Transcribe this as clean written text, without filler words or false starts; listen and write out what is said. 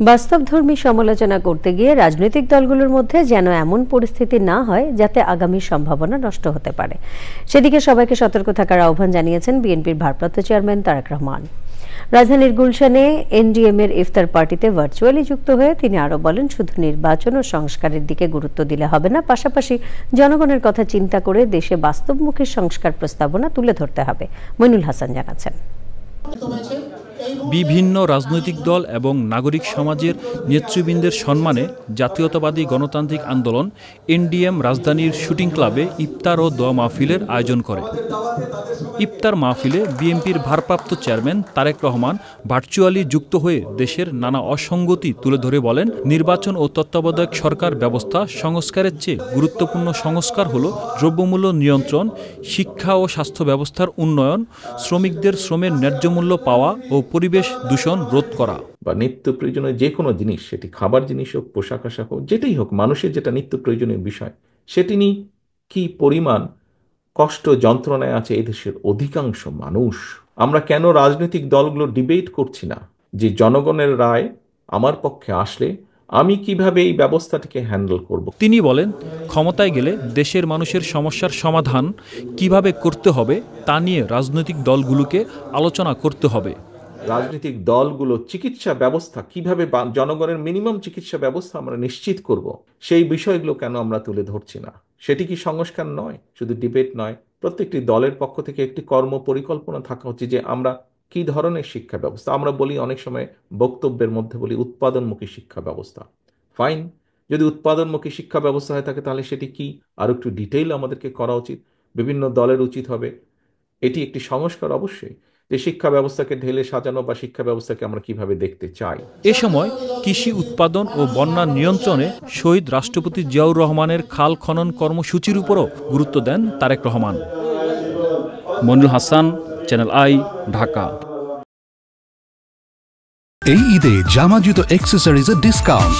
বাস্তবধর্মী সমালোচনা করতে গিয়ে রাজনৈতিক দলগুলোর মধ্যে যেন এমন পরিস্থিতি না হয় যাতে আগামীর সম্ভাবনা নষ্ট হতে পারে, সেদিকে সবাইকে সতর্ক থাকার আহ্বান জানিয়েছেন বিএনপির ভারপ্রাপ্ত চেয়ারম্যান তারেক রহমান। রাজধানীর গুলশানে এনডিএম-এর ইফতার পার্টিতে ভার্চুয়ালি যুক্ত হয়ে তিনি আরও বলেন, শুধু নির্বাচন ও সংস্কারের দিকে গুরুত্ব দিলে হবে না, পাশাপাশি জনগণের কথা চিন্তা করে দেশে বাস্তবমুখী সংস্কার প্রস্তাবনা তুলে ধরতে হবে। মইনুল হাসান জানাচ্ছেন। বিভিন্ন রাজনৈতিক দল এবং নাগরিক সমাজের নেতৃবৃন্দের সম্মানে জাতীয়তাবাদী গণতান্ত্রিক আন্দোলন এনডিএম রাজধানীর শুটিং ক্লাবে ইফতার ও দোয়া মাহফিলের আয়োজন করে। ইফতার মাহফিলে বিএনপির ভারপ্রাপ্ত চেয়ারম্যান তারেক রহমান ভার্চুয়ালি যুক্ত হয়ে দেশের নানা অসঙ্গতি তুলে ধরে বলেন, নির্বাচন ও তত্ত্বাবধায়ক সরকার ব্যবস্থা সংস্কারের চেয়ে গুরুত্বপূর্ণ সংস্কার হল দ্রব্যমূল্য নিয়ন্ত্রণ, শিক্ষা ও স্বাস্থ্য ব্যবস্থার উন্নয়ন, শ্রমিকদের শ্রমের ন্যায্য মূল্য পাওয়া ও পরিবেশ দূষণ রোধ করা। বা নিত্য প্রয়োজনীয় যে কোনো জিনিস, সেটি খাবার জিনিস হোক, পোশাক আশাক হোক, যেটাই হোক, মানুষের যেটা নিত্য প্রয়োজনীয় বিষয়, সেটি নিয়ে কি পরিমাণ কষ্ট যন্ত্রণায় আছে এদেশের অধিকাংশ মানুষ। আমরা কেন রাজনৈতিক দলগুলো ডিবেট করছি না যে জনগণের রায় আমার পক্ষে আসলে আমি কিভাবে এই ব্যবস্থাটিকে হ্যান্ডেল করব। তিনি বলেন, ক্ষমতায় গেলে দেশের মানুষের সমস্যার সমাধান কিভাবে করতে হবে তা নিয়ে রাজনৈতিক দলগুলোকে আলোচনা করতে হবে। রাজনৈতিক দলগুলো চিকিৎসা ব্যবস্থা কিভাবে, জনগণের মিনিমাম চিকিৎসা ব্যবস্থা আমরা নিশ্চিত করব, সেই বিষয়গুলো কেন আমরা তুলে ধরছি না। সেটি কি সংস্কার নয়, শুধু ডিবেট নয়, প্রত্যেকটি দলের পক্ষ থেকে একটি কর্ম পরিকল্পনা থাকা উচিত যে আমরা কি ধরনের শিক্ষা ব্যবস্থা। আমরা বলি অনেক সময় বক্তব্যের মধ্যে বলি উৎপাদনমুখী শিক্ষা ব্যবস্থা। ফাইন, যদি উৎপাদনমুখী শিক্ষা ব্যবস্থা হয়ে থাকে তাহলে সেটি কি আর একটু ডিটেইল আমাদেরকে করা উচিত। বিভিন্ন দলের উচিত হবে এটি একটি সংস্কার অবশ্যই, যে শিক্ষা ব্যবস্থাকে ঢেলে সাজানো বা শিক্ষা ব্যবস্থাকে আমরা কিভাবে দেখতে চাই। এ সময় কৃষি উৎপাদন ও বন্যা নিয়ন্ত্রণে শহীদ রাষ্ট্রপতি জিয়াউর রহমানের খাল খনন কর্মসূচির উপরও গুরুত্ব দেন তারেক রহমান। Moinul Hasan, Channel I, Dhaka. এই ঈদে জামা জুতো অ্যাক্সেসরিজের ডিসকাউন্ট।